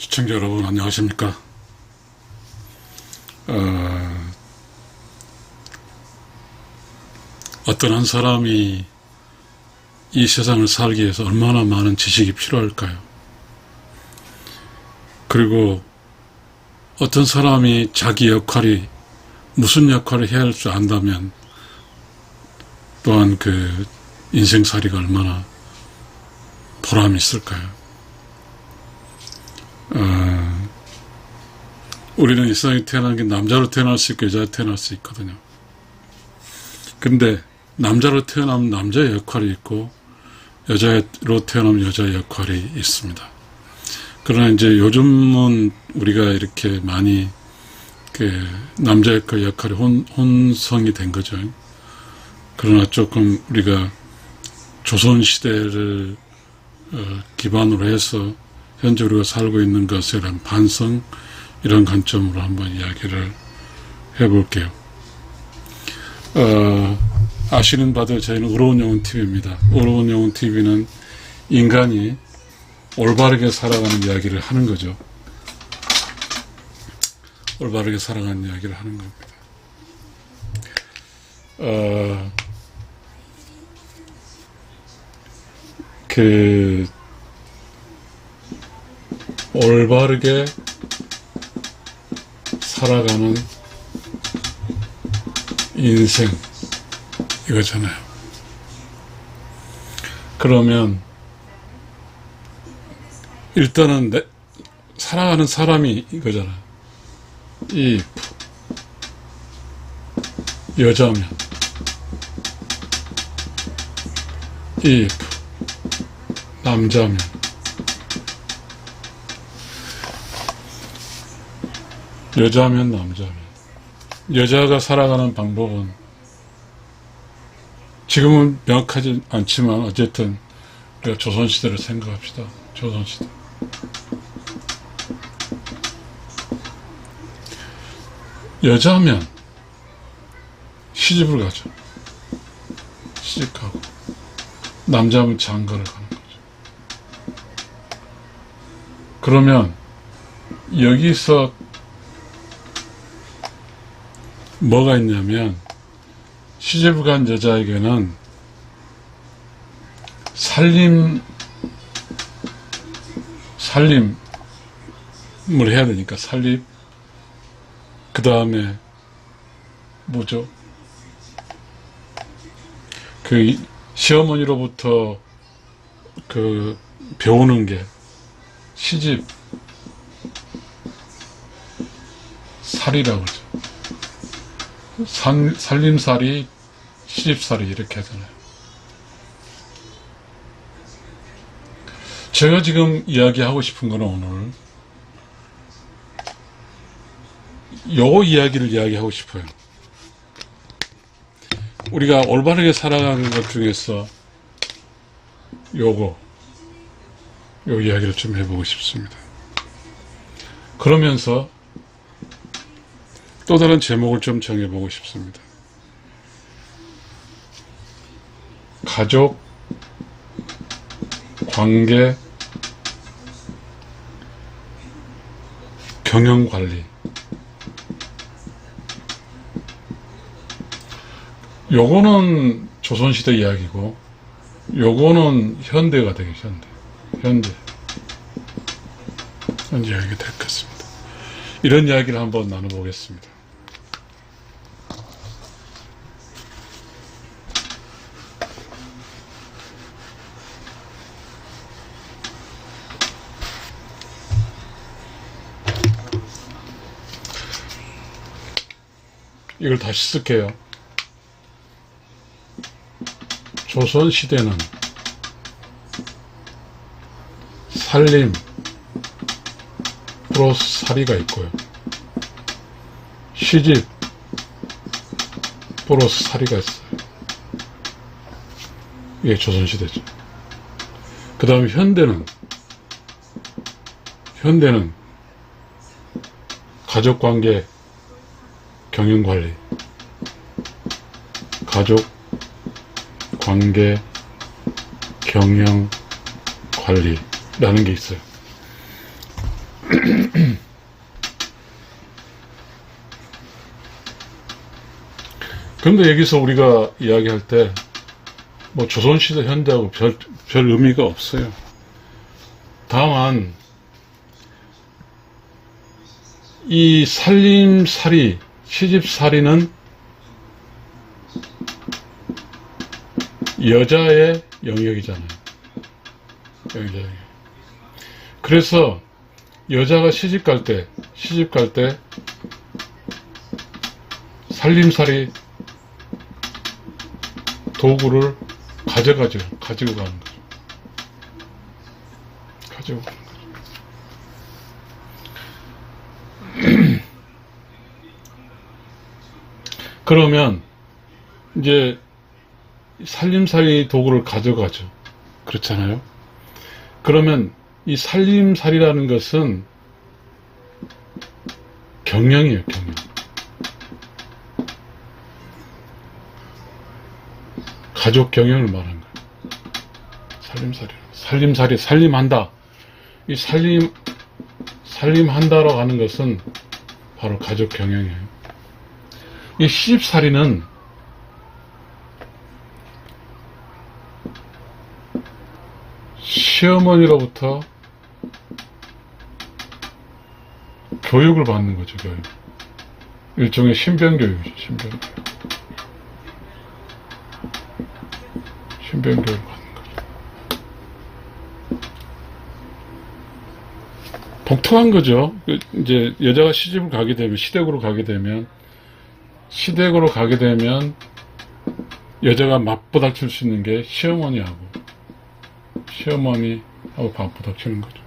시청자 여러분 안녕하십니까. 어떤 한 사람이 이 세상을 살기 위해서 얼마나 많은 지식이 필요할까요? 그리고 어떤 사람이 자기 역할이 무슨 역할을 해야 할 줄 안다면 또한 그 인생살이가 얼마나 보람이 있을까요? 우리는 이 세상에 태어난 게 남자로 태어날 수 있고 여자로 태어날 수 있거든요. 근데 남자로 태어나면 남자의 역할이 있고 여자로 태어나면 여자의 역할이 있습니다. 그러나 이제 요즘은 우리가 이렇게 많이 그 남자 역할이 혼성이 된 거죠. 그러나 조금 우리가 조선시대를 기반으로 해서 현재 우리가 살고 있는 것에 대한 반성, 이런 관점으로 한번 이야기를 해볼게요. 아시는 바들 저희는 의로운 영혼 TV입니다. 의로운 영혼 TV는 인간이 올바르게 살아가는 이야기를 하는 거죠. 올바르게 살아가는 이야기를 하는 겁니다. 올바르게 살아가는 인생, 이거잖아요. 그러면 일단은 살아가는 사람이 이거잖아요. if 여자면, if 남자면, 여자면 남자면, 여자가 살아가는 방법은 지금은 명확하지 않지만 어쨌든 우리가 조선시대를 생각합시다. 조선시대. 여자면 시집을 가죠. 시집가고, 남자면 장가를 가는 거죠. 그러면 여기서 뭐가 있냐면, 시집을 간 여자에게는 살림을 해야 되니까 살림, 그 다음에 뭐죠? 그 시어머니로부터 그 배우는 게 시집 살이라고 그러죠. 살림살이, 시집살이 이렇게 하잖아요. 제가 지금 이야기하고 싶은 거는 오늘 요 이야기를 이야기하고 싶어요. 우리가 올바르게 살아가는 것 중에서 요 이야기를 좀 해보고 싶습니다. 그러면서 또 다른 제목을 좀 정해보고 싶습니다. 가족, 관계, 경영관리. 요거는 조선시대 이야기고, 요거는 현대가 되겠죠. 현대 이야기가 될 것 같습니다. 이런 이야기를 한번 나눠보겠습니다. 이걸 다시 쓸게요. 조선시대는 살림 플러스 살이가 있고요. 시집 플러스 살이가 있어요. 이게 조선시대죠. 그 다음에 현대는 가족관계, 경영관리, 가족, 관계, 경영, 관리라는 게 있어요. 그런데 여기서 우리가 이야기할 때 뭐 조선시대 현대하고 별 의미가 없어요. 다만 이 살림살이, 시집살이는 여자의 영역이잖아요. 여자의. 그래서 여자가 시집갈 때 살림살이 도구를 가지고 가는 거죠. 가지고 가는 거죠. 그러면 이제 살림살이 도구를 가져가죠. 그렇잖아요. 그러면 이 살림살이라는 것은 경영이에요, 경영. 가족 경영을 말하는 거예요. 살림살이, 살림한다. 이 살림한다라고 하는 것은 바로 가족 경영이에요. 이 시집살이는 시어머니로부터 교육을 받는 거죠, 교육. 일종의 신변교육이죠, 신변교육. 신변교육을 받는 거죠. 독특한 거죠. 이제 여자가 시집을 가게 되면, 시댁으로 가게 되면 여자가 맞부닥칠 수 있는 게 시어머니하고 맞부닥치는 거죠.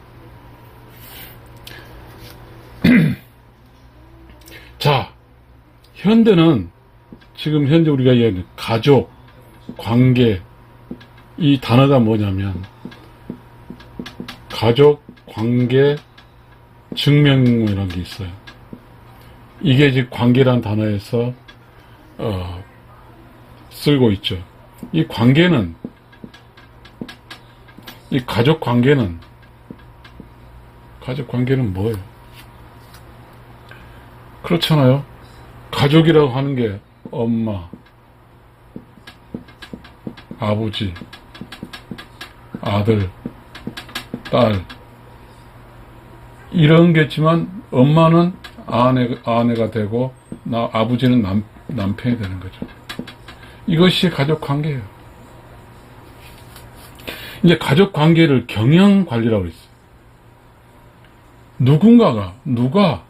자, 현대는 지금 현재 우리가 이야기하는 가족, 관계, 이 단어가 뭐냐면 가족, 관계, 증명이라는 게 있어요. 이게 이제 관계라는 단어에서 쓰고 있죠. 이 관계는, 이 가족 관계는 뭐예요? 그렇잖아요. 가족이라고 하는 게 엄마, 아버지, 아들, 딸, 이런 게 있지만 엄마는 아내가 되고 아버지는 남편이 되는 거죠. 이것이 가족 관계예요. 이제 가족 관계를 경영 관리라고 했어요. 누가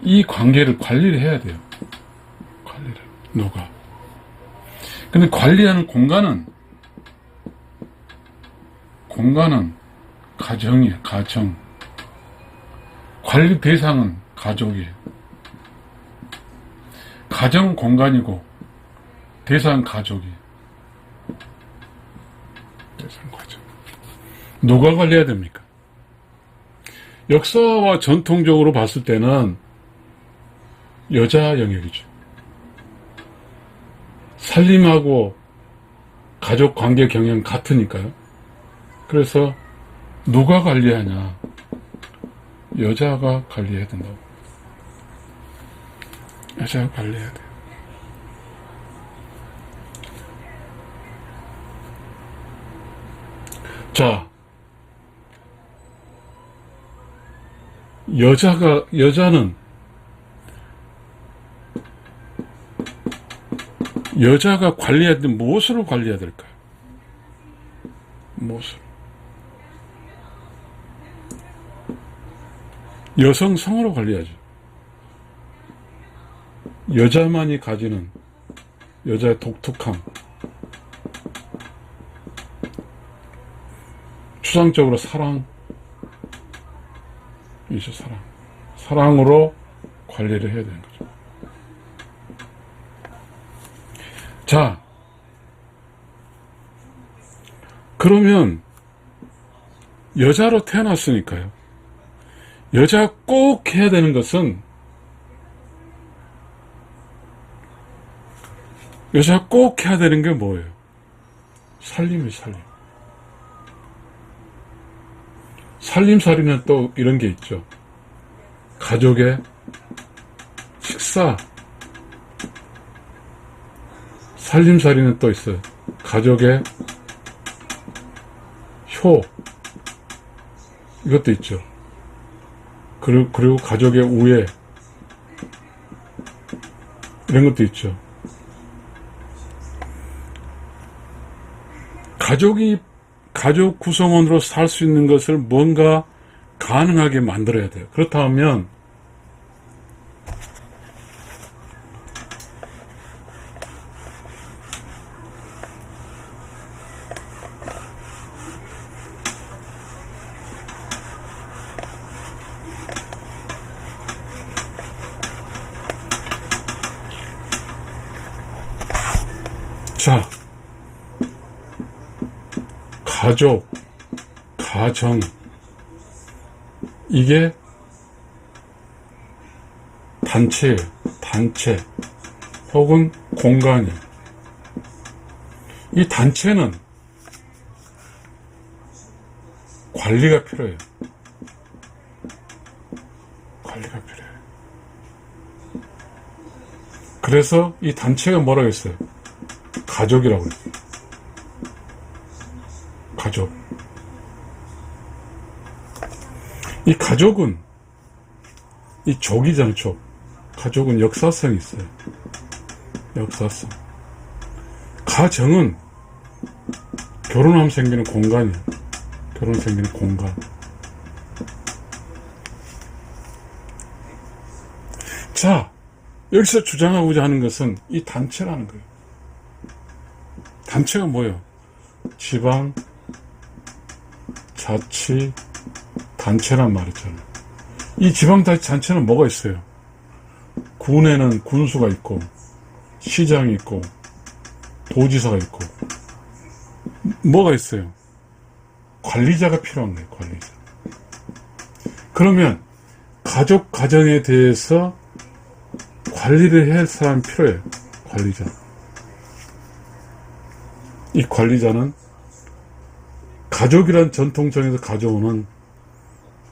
이 관계를 관리를 해야 돼요. 누가. 근데 관리하는 공간은 가정이에요, 가정. 관리 대상은 가족이에요. 가정은 공간이고, 대상은 가족이에요. 대상 가족. 누가 관리해야 됩니까? 역사와 전통적으로 봤을 때는 여자 영역이죠. 살림하고 가족 관계 경영 같으니까요. 그래서 누가 관리하냐? 여자가 관리해야 된다고. 여자가 관리해야 돼요. 자, 여자가 관리해야 되는 무엇으로 관리해야 될까요? 무엇을? 여성성으로 관리하죠. 여자만이 가지는 여자의 독특함, 추상적으로 사랑이죠. 사랑으로 관리를 해야 되는 거죠. 자, 그러면 여자로 태어났으니까요. 여자가 꼭 해야 되는 것은, 여자가 꼭 해야 되는 게 뭐예요? 살림이에요, 살림. 살림살이는 또 이런 게 있죠. 가족의 식사. 살림살이는 또 있어요. 가족의 효. 이것도 있죠. 그리고 가족의 우애. 이런 것도 있죠. 가족 구성원으로 살 수 있는 것을 뭔가 가능하게 만들어야 돼요. 그렇다면 자, 가족, 가정, 이게 단체예요. 단체 혹은 공간이에요. 이 단체는 관리가 필요해요. 관리가 필요해요. 그래서 이 단체가 뭐라고 했어요? 가족이라고 했어요. 가족. 이 가족은, 이 족이잖아요, 족. 가족은 역사성이 있어요. 역사성. 가정은 결혼하면 생기는 공간이에요. 결혼 생기는 공간. 자, 여기서 주장하고자 하는 것은 이 단체라는 거예요. 단체가 뭐예요? 지방, 자치, 단체란 말이잖아요. 이 지방자치단체는 뭐가 있어요? 군에는 군수가 있고, 시장이 있고, 도지사가 있고, 뭐가 있어요? 관리자가 필요한 거예요, 관리자. 그러면, 가정에 대해서 관리를 할 사람이 필요해요, 관리자. 이 관리자는 가족이란 전통적에서 가져오는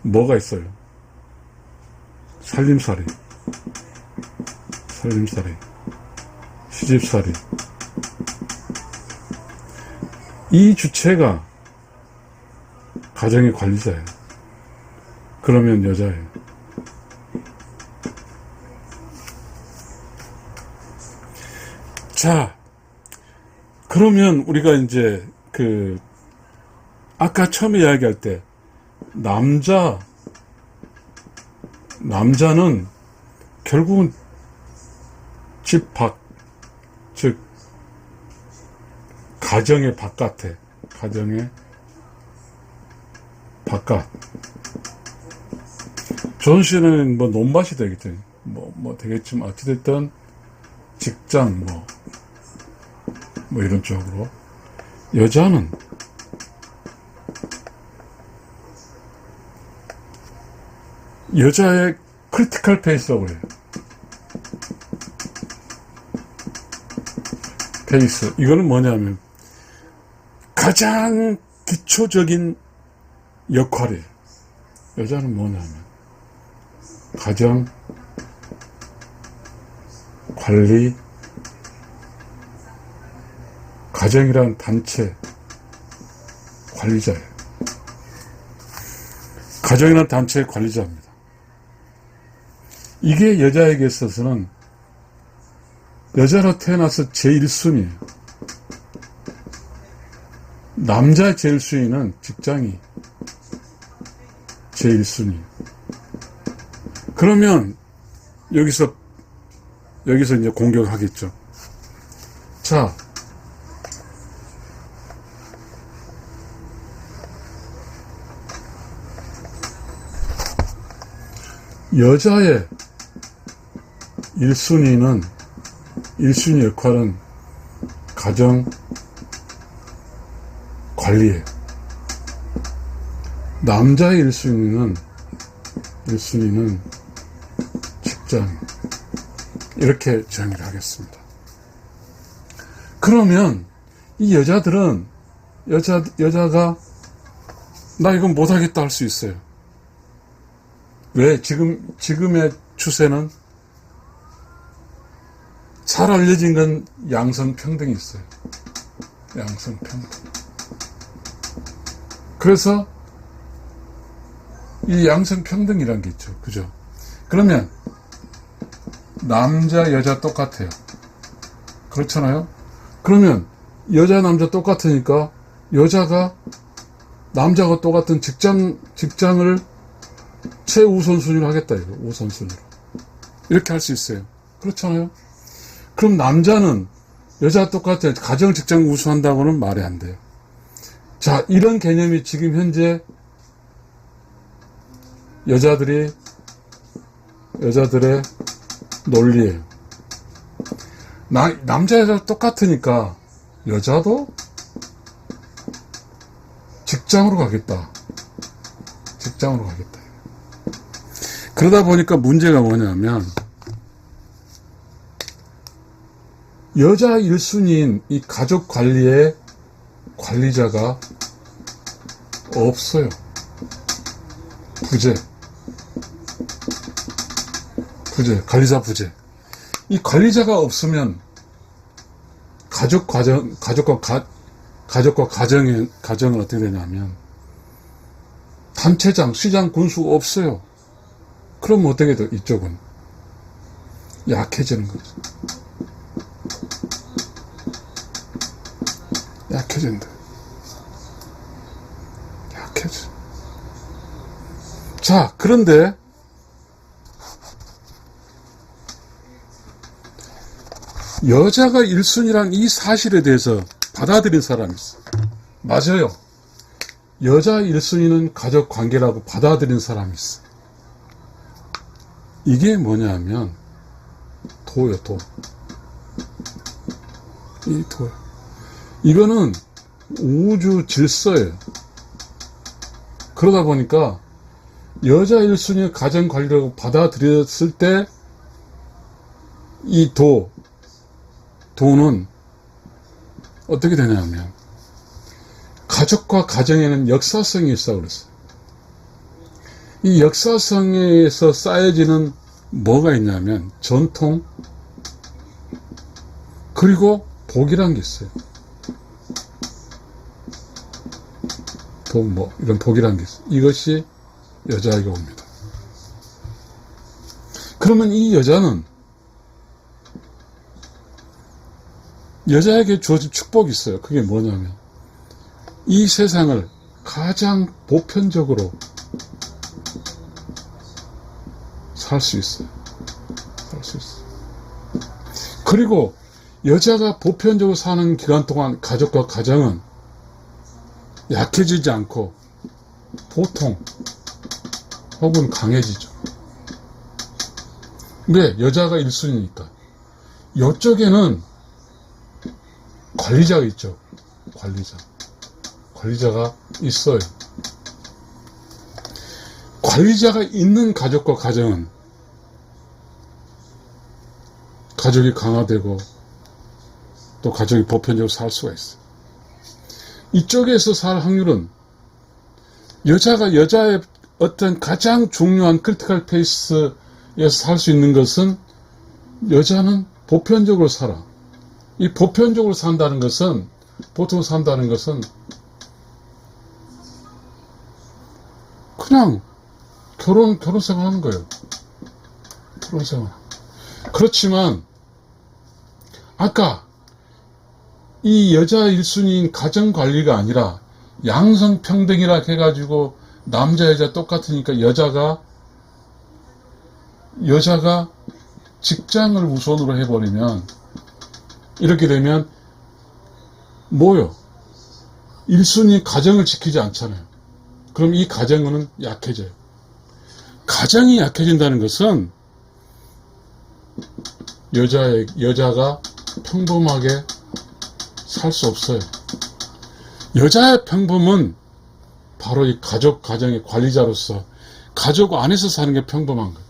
뭐가 있어요? 살림살이, 시집살이. 이 주체가 가정의 관리자예요. 그러면 여자예요. 자, 그러면 우리가 이제 아까 처음에 이야기할 때 남자는 결국은 집 밖, 즉 가정의 바깥에, 가정의 바깥. 조선시대는 뭐 논밭이 되겠죠. 뭐 되겠지만 어찌됐든 직장 뭐 이런 쪽으로. 여자는 여자의 크리티컬 페이스라고 해요. 페이스. 이거는 뭐냐면 가장 기초적인 역할이에요. 여자는 뭐냐면 가정, 관리, 가정이란 단체 관리자예요. 가정이란 단체의 관리자입니다. 이게 여자에게 있어서는 여자로 태어나서 제1순위예요. 남자의 제1순위는 직장이 제1순위예요. 그러면 여기서 이제 공격하겠죠. 자, 여자의 1순위 역할은 가정 관리예요. 남자의 1순위는 직장. 이렇게 정의를 하겠습니다. 그러면 이 여자들은 여자가 나 이건 못하겠다 할 수 있어요. 왜? 지금의 추세는 잘 알려진 건 양성평등이 있어요. 양성평등. 그래서 이 양성평등이란 게 있죠. 그죠? 그러면 남자 여자 똑같아요. 그렇잖아요. 그러면 여자 남자 똑같으니까 여자가 남자가 똑같은 직장을 최우선순위로 하겠다 이거. 우선순위로 이렇게 할 수 있어요. 그렇잖아요. 그럼 남자는 여자 똑같아 가정 직장 우수한다고는 말이 안 돼요. 자, 이런 개념이 지금 현재 여자들의 논리예요. 남자 여자 똑같으니까 여자도 직장으로 가겠다. 직장으로 가겠다. 그러다 보니까 문제가 뭐냐면 여자 1순위인 이 가족 관리의 관리자가 없어요. 부재, 관리자 부재. 이 관리자가 없으면 가정과 가정은 어떻게 되냐면 단체장, 시장, 군수 없어요. 그럼 어떻게 돼? 이쪽은 약해지는 거죠. 약해진다. 약해져. 자, 그런데 여자가 1순위란 이 사실에 대해서 받아들인 사람이 있어. 맞아요. 여자 1순위는 가족 관계라고 받아들인 사람이 있어. 이게 뭐냐면 도요, 도. 이 도요. 이거는 우주 질서예요. 그러다 보니까 여자 1순위 가정 관리라고 받아들였을 때 이 도는 어떻게 되냐면 가족과 가정에는 역사성이 있어 그랬어요. 이 역사성에서 쌓여지는 뭐가 있냐면 전통 그리고 복이란 게 있어요. 이런 복이란 게 있어요. 이것이 여자에게 옵니다. 그러면 이 여자는 여자에게 주어진 축복이 있어요. 그게 뭐냐면 이 세상을 가장 보편적으로 살 수 있어요. 살 수 있어요. 그리고 여자가 보편적으로 사는 기간 동안 가족과 가정은 약해지지 않고 보통 혹은 강해지죠. 왜? 여자가 1순위니까. 이쪽에는 관리자가 있죠. 관리자가 있어요. 관리자가 있는 가족과 가정은 가족이 강화되고 또 가족이 보편적으로 살 수가 있어요. 이쪽에서 살 확률은 여자가 여자의 어떤 가장 중요한 크리티컬 페이스에서 살 수 있는 것은 여자는 보편적으로 살아. 이 보편적으로 산다는 것은 보통 산다는 것은 그냥 결혼생활 하는 거예요. 결혼생활. 그렇지만 아까 이 여자 1순위인 가정관리가 아니라 양성평등이라 해가지고 남자 여자 똑같으니까 여자가 직장을 우선으로 해버리면 이렇게 되면 뭐요? 1순위 가정을 지키지 않잖아요. 그럼 이 가정은 약해져요. 가정이 약해진다는 것은 여자가 평범하게 살 수 없어요. 여자의 평범은 바로 이 가정의 관리자로서 가족 안에서 사는 게 평범한 거예요.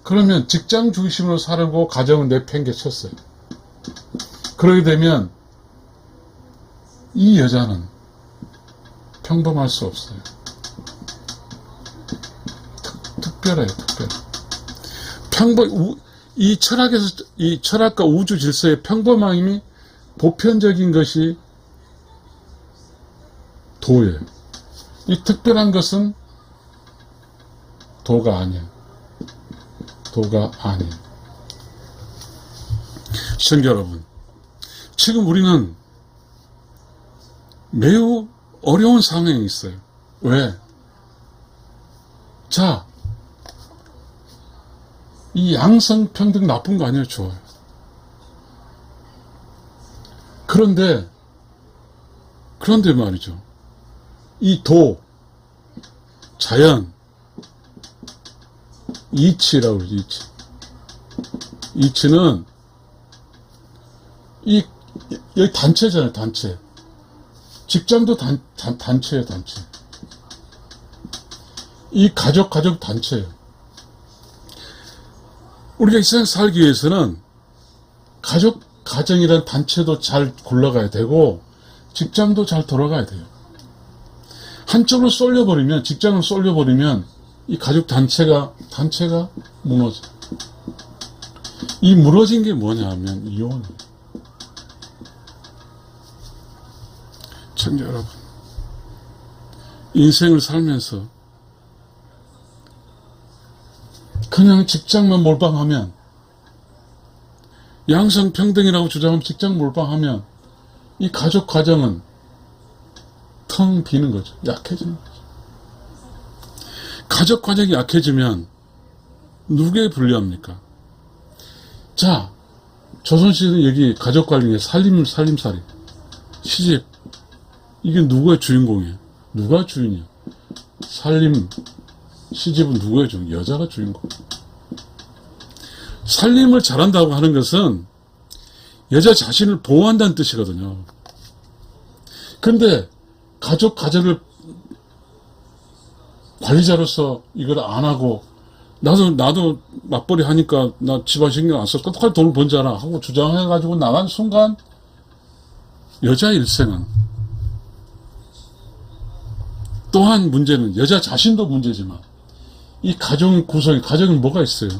그러면 직장 중심으로 살고 가정은 내팽개쳤어요. 그러게 되면 이 여자는 평범할 수 없어요. 특별해요, 특별해. 이 철학에서, 이 철학과 우주 질서의 평범함이 보편적인 것이 도예요. 이 특별한 것은 도가 아니에요. 도가 아니에요. 시청자 여러분, 지금 우리는 매우 어려운 상황에 있어요. 왜? 자, 이 양성평등 나쁜 거 아니에요? 좋아요. 그런데 말이죠. 이 도, 자연, 이치라고 그러죠, 이치. 이치는, 여기 단체잖아요, 단체. 직장도 단체예요, 단체. 이 가족 단체예요. 우리가 이 세상 살기 위해서는 가정이란 단체도 잘 굴러가야 되고, 직장도 잘 돌아가야 돼요. 한쪽으로 쏠려버리면, 직장을 쏠려버리면, 이 가족 단체가 무너져. 이 무너진 게 뭐냐 하면, 이혼이에요. 청자 여러분, 인생을 살면서, 그냥 직장만 몰빵하면, 양성평등이라고 주장하면 직장 몰빵하면, 이 가족 가정은 텅 비는 거죠. 약해지는 거죠. 가족 가정이 약해지면 누구에 불리합니까? 자, 조선시대는 여기 가족 관리에 살림살이, 시집, 이게 누가 주인공이에요? 누가 주인이야? 시집은 누구의 주인? 여자가 주인공. 살림을 잘한다고 하는 것은 여자 자신을 보호한다는 뜻이거든요. 그런데 가정을 관리자로서 이걸 안 하고, 나도 맞벌이 하니까 나 집안 신경 안 써. 똑같이 돈을 번잖아 하고 주장해가지고 나간 순간, 여자 일생은, 또한 문제는 여자 자신도 문제지만, 이 가정이 뭐가 있어요?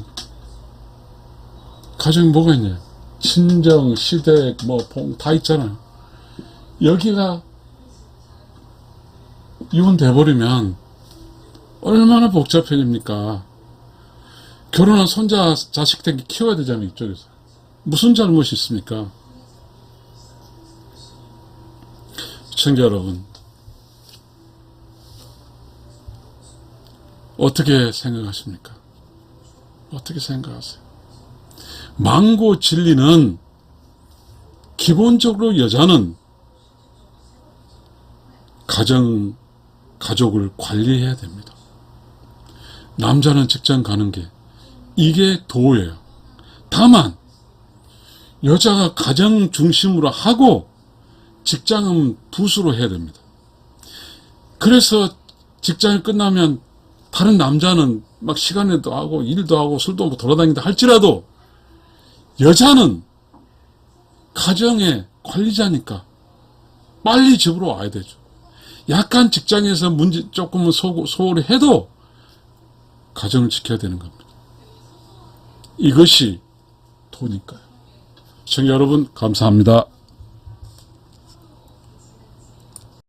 가정이 뭐가 있냐? 친정, 시댁, 다 있잖아요. 여기가 이혼돼버리면 얼마나 복잡해집니까? 결혼한 손자, 자식 된 게 키워야 되잖아요, 이쪽에서. 무슨 잘못이 있습니까? 시청자 여러분, 어떻게 생각하십니까? 어떻게 생각하세요? 망고 진리는 기본적으로 여자는 가족을 관리해야 됩니다. 남자는 직장 가는 게, 이게 도예요. 다만 여자가 가정 중심으로 하고 직장은 붓으로 해야 됩니다. 그래서 직장이 끝나면 다른 남자는 막 시간에도 하고 일도 하고 술도 먹고 돌아다닌다 할지라도, 여자는 가정의 관리자니까 빨리 집으로 와야 되죠. 약간 직장에서 문제 조금은 소홀히 해도 가정을 지켜야 되는 겁니다. 이것이 도니까요. 시청자 여러분, 감사합니다.